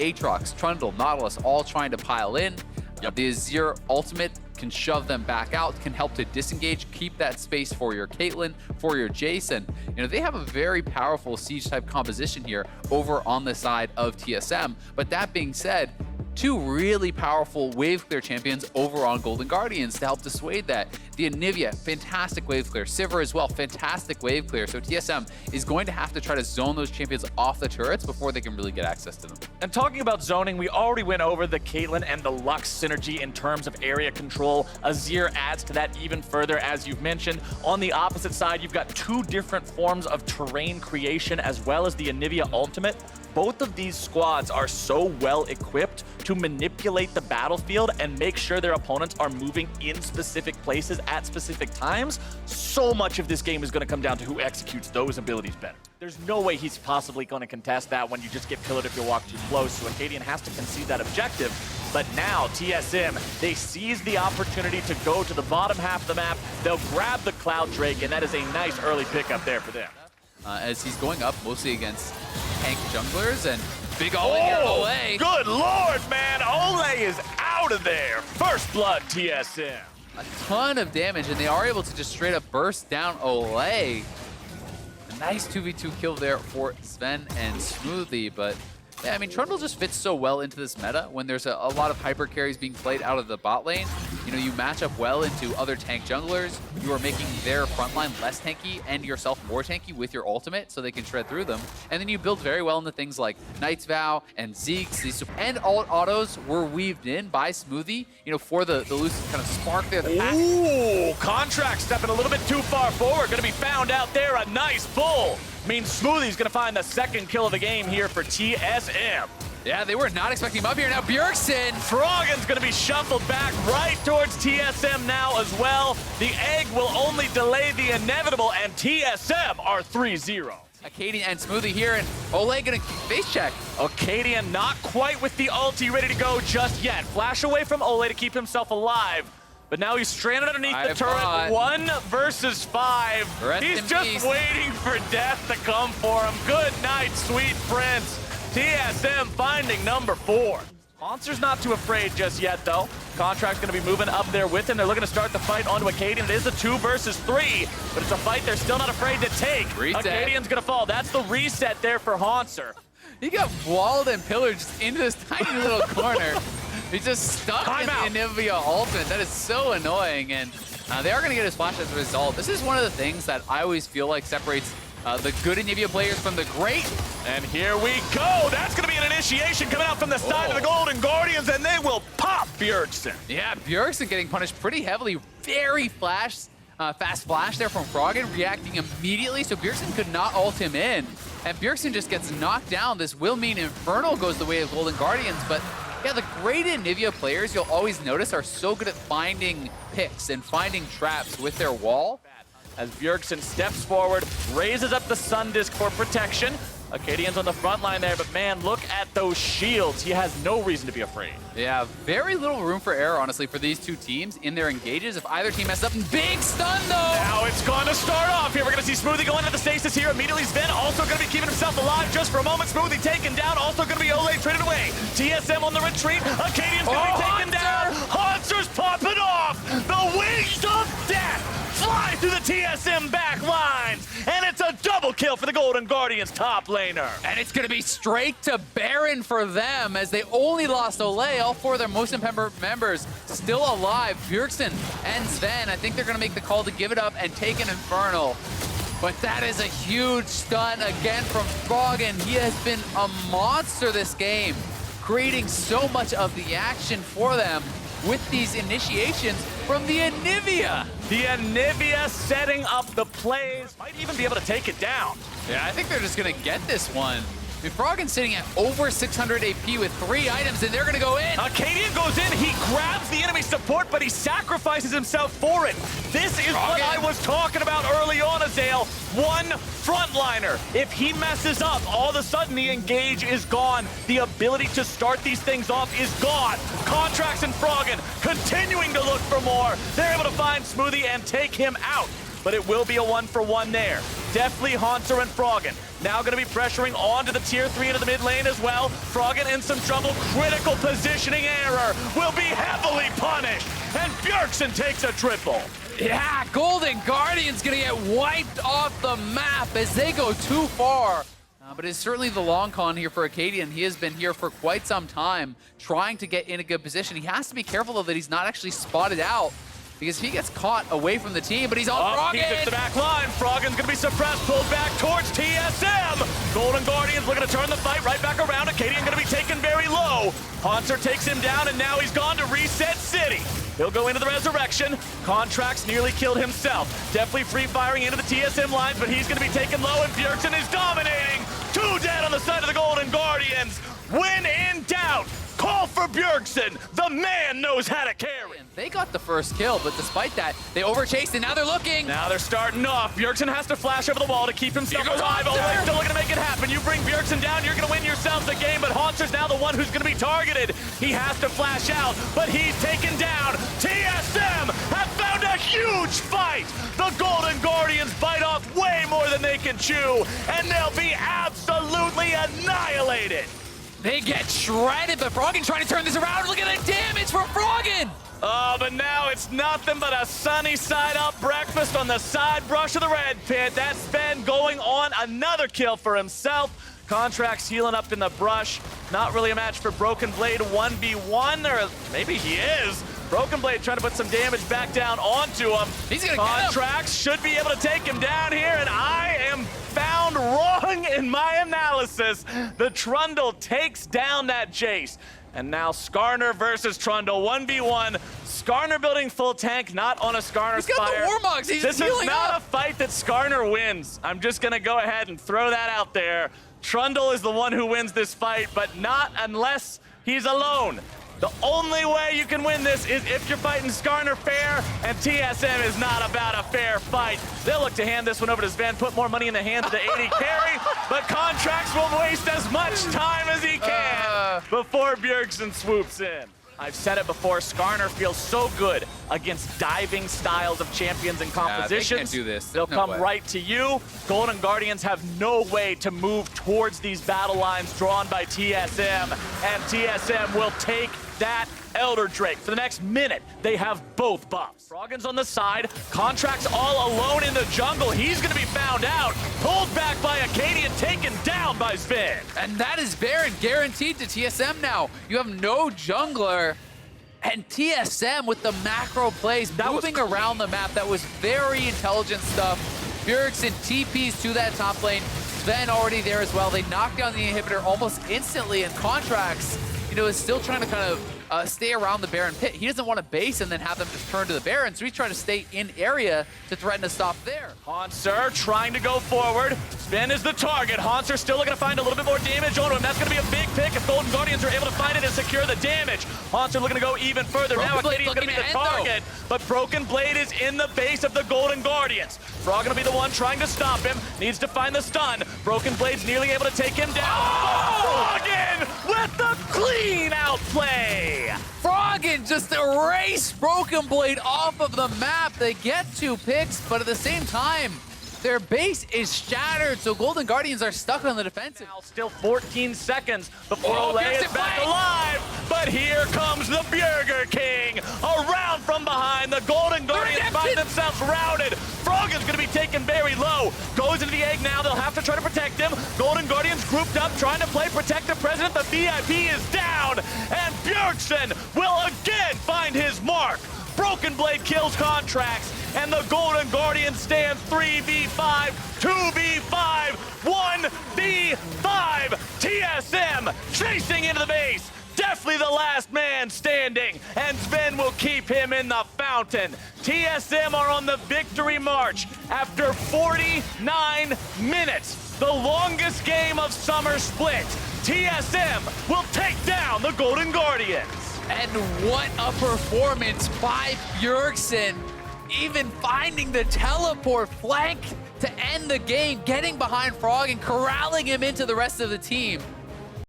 Aatrox, Trundle, Nautilus all trying to pile in. The Azir ultimate can shove them back out, can help to disengage, keep that space for your Caitlyn, for your Jason. You know, they have a very powerful siege type composition here over on the side of TSM. But that being said, two really powerful wave clear champions over on Golden Guardians to help dissuade that. The Anivia, fantastic wave clear. Sivir as well, fantastic wave clear. So TSM is going to have to try to zone those champions off the turrets before they can really get access to them. And talking about zoning, we already went over the Caitlyn and the Lux synergy in terms of area control. Azir adds to that even further, as you've mentioned. On the opposite side, you've got two different forms of terrain creation as well as the Anivia ultimate. Both of these squads are so well equipped to manipulate the battlefield and make sure their opponents are moving in specific places at specific times. So much of this game is going to come down to who executes those abilities better. There's no way he's possibly going to contest that when you just get pillared if you walk too close, so Acadian has to concede that objective. But now, TSM, they seize the opportunity to go to the bottom half of the map. They'll grab the Cloud Drake, and that is a nice early pickup there for them. As he's going up mostly against tank junglers and big Ole here, Ole. Good lord, man. Ole is out of there. First blood, TSM. A ton of damage, and they are able to just straight up burst down Ole. A nice 2v2 kill there for Sven and Smoothie, but yeah, I mean, Trundle just fits so well into this meta when there's a lot of hyper carries being played out of the bot lane. You know, you match up well into other tank junglers. You are making their frontline less tanky and yourself more tanky with your ultimate so they can shred through them. And then you build very well into things like Knight's Vow and Zeke's. And alt autos were weaved in by Smoothie, you know, for the loose kind of spark there. Ooh, Contract stepping a little bit too far forward. Going to be found out there. A nice pull. Means Smoothie's going to find the second kill of the game here for TSM. Yeah, they were not expecting him up here. Now Bjergsen. Froggen's going to be shuffled back right towards TSM now as well. The egg will only delay the inevitable, and TSM are 3-0. Acadian and Smoothie here, and Ole gonna face check. Acadian not quite with the ulti ready to go just yet. Flash away from Ole to keep himself alive. But now he's stranded underneath the turret. 1 versus 5. He's just waiting for death to come for him. Good night, sweet prince. TSM finding number 4. Monster's not too afraid just yet, though. Contract's going to be moving up there with him. They're looking to start the fight onto Acadian. It is a 2 versus 3, but it's a fight they're still not afraid to take. Reset. Acadian's going to fall. That's the reset there for Haunter. He got walled and pillared just into this tiny little corner. He's just stuck in the Anivia ultimate. That is so annoying, and they are going to get his flash as a result. This is one of the things that I always feel like separates the good Anivia players from the great. And here we go. That's going to be an initiation coming out from the side of the Golden Guardians, and they will pop Bjergsen. Yeah, Bjergsen getting punished pretty heavily. Very fast flash there from Froggen, reacting immediately, so Bjergsen could not ult him in. And Bjergsen just gets knocked down. This will mean Infernal goes the way of Golden Guardians, but yeah, the great Anivia players, you'll always notice, are so good at finding picks and finding traps with their wall. As Bjergsen steps forward, raises up the Sun Disc for protection. Acadian's on the front line there, but man, look at those shields. He has no reason to be afraid. Yeah, very little room for error, honestly, for these two teams in their engages. If either team messes up, big stun, though! Now it's going to start off here. We're going to see Smoothie go into the stasis here. Immediately Sven also going to be keeping himself alive just for a moment. Smoothie taken down. Also going to be Ole traded away. TSM on the retreat. Acadian's going to be taken down. Haunter's popping off. The wings of death fly through the TSM back lines. And it's a double kill for the Golden Guardians top laner. And it's going to be straight to Baron for them as they only lost Ole. All 4 of their most important members still alive. Bjergsen and Sven, I think they're going to make the call to give it up and take an Infernal. But that is a huge stun again from Froggen. He has been a monster this game, creating so much of the action for them with these initiations from the Anivia. The Anivia setting up the plays. Might even be able to take it down. Yeah, I think they're just going to get this one. I mean, Froggen's sitting at over 600 AP with 3 items, and they're going to go in. Acadian goes in. He grabs the enemy support, but he sacrifices himself for it. This is Froggen. What I was talking about early on, Azale. One frontliner. If he messes up, all of a sudden the engage is gone. The ability to start these things off is gone. Contracts and Froggen continuing to look for more. They're able to find Smoothie and take him out. but it will be a 1-for-1 there. Definitely Haunter and Froggen. Now going to be pressuring onto the tier 3 into the mid lane as well. Froggen in some trouble. Critical positioning error will be heavily punished. And Bjergsen takes a triple. Yeah, Golden Guardian's gonna get wiped off the map as they go too far. But it's certainly the long con here for Acadian. He has been here for quite some time, trying to get in a good position. He has to be careful, though, that he's not actually spotted out, because if he gets caught away from the team, but he's on Froggen. He's at the back line. Froggen's gonna be suppressed, pulled back towards TSM. Golden Guardians looking to turn the fight right back around. Acadian gonna be taken very low. Haunter takes him down, and now he's gone to Reset City. He'll go into the Resurrection. Contracts nearly killed himself. Definitely free firing into the TSM lines, but he's gonna be taken low, and Bjergsen is dominating. 2 dead on the side of the Golden Guardians. When in doubt, call for Bjergsen. The man knows how to carry. They got the first kill, but despite that, they overchased, and now they're looking. Now they're starting off. Bjergsen has to flash over the wall to keep himself alive. Oleg's still looking to make it happen. You bring Bjergsen down, you're going to win yourself the game, but Haunter's now the one who's going to be targeted. He has to flash out, but he's taken down. TSM have found a huge fight. The Golden Guardians bite off way more than they can chew, and they'll be absolutely annihilated. They get shredded, but Froggen trying to turn this around. Look at the damage from Froggen. Oh, but now it's nothing but a sunny side up breakfast on the side brush of the red pit. That's Sven going on another kill for himself. Contracts healing up in the brush. Not really a match for Broken Blade 1v1, or maybe he is. Broken Blade trying to put some damage back down onto him. He's gonna get him. Contracts should be able to take him down here, and I am found wrong in my analysis. The Trundle takes down that Jace. And now Skarner versus Trundle, 1v1. Skarner building full tank, not on a Skarner He's got the Warmugs. He's This is not up. a fight that Skarner wins. I'm just gonna go ahead and throw that out there. Trundle is the one who wins this fight, but not unless he's alone. The only way you can win this is if you're fighting Skarner fair, and TSM is not about a fair fight. They'll look to hand this one over to Sven, put more money in the hands of the AD carry, but Contracts will waste as much time as he can before Bjergsen swoops in. I've said it before, Skarner feels so good against diving styles of champions and compositions. They can't do this. They'll No come way. right to you. Golden Guardians have no way to move towards these battle lines drawn by TSM, and TSM will take that Elder Drake. For the next minute, they have both buffs. Froggen's on the side, Contracts all alone in the jungle. He's gonna be found out, pulled back by Acadian, taken down by Sven. And that is Baron guaranteed to TSM now. You have no jungler, and TSM with the macro plays moving around the map. That was very intelligent stuff. Bjergsen TPs to that top lane. Sven already there as well. They knocked down the inhibitor almost instantly, and Contracts, you know, is still trying to kind of stay around the Baron pit. He doesn't want to base and then have them just turn to the Baron, so he's trying to stay in area to threaten to stop there. Haunter trying to go forward. Sven is the target. Haunter still looking to find a little bit more damage on him. That's going to be a big pick if Golden Guardians are able to find it and secure the damage. Haunter looking to go even further. Now Acadian's going to be the target, but Broken Blade is in the base of the Golden Guardians. Frog going to be the one trying to stop him. Needs to find the stun. Broken Blade's nearly able to take him down. Oh! Froggen with the clean outplay. Froggen just erased Broken Blade off of the map. They get 2 picks, but at the same time, their base is shattered, so Golden Guardians are stuck on the defensive. Now still 14 seconds before Olay is back alive, but here comes the Burger King. Around from behind, the Golden Guardians find themselves routed. Froggen's gonna be taken very low. Goes into the egg now, they'll have to try to protect him. Golden Guardians grouped up, trying to play Protect the President. The VIP is down, and Bjergsen will again find his mark. Broken Blade kills Contracts, and the Golden Guardians stand 3v5, 2v5, 1v5. TSM chasing into the base. Definitely the last man standing, and Sven will keep him in the fountain. TSM are on the victory march after 49 minutes. The longest game of Summer Split. TSM will take down the Golden Guardians. And what a performance by Bjergsen, even finding the teleport flank to end the game, getting behind Frog and corralling him into the rest of the team.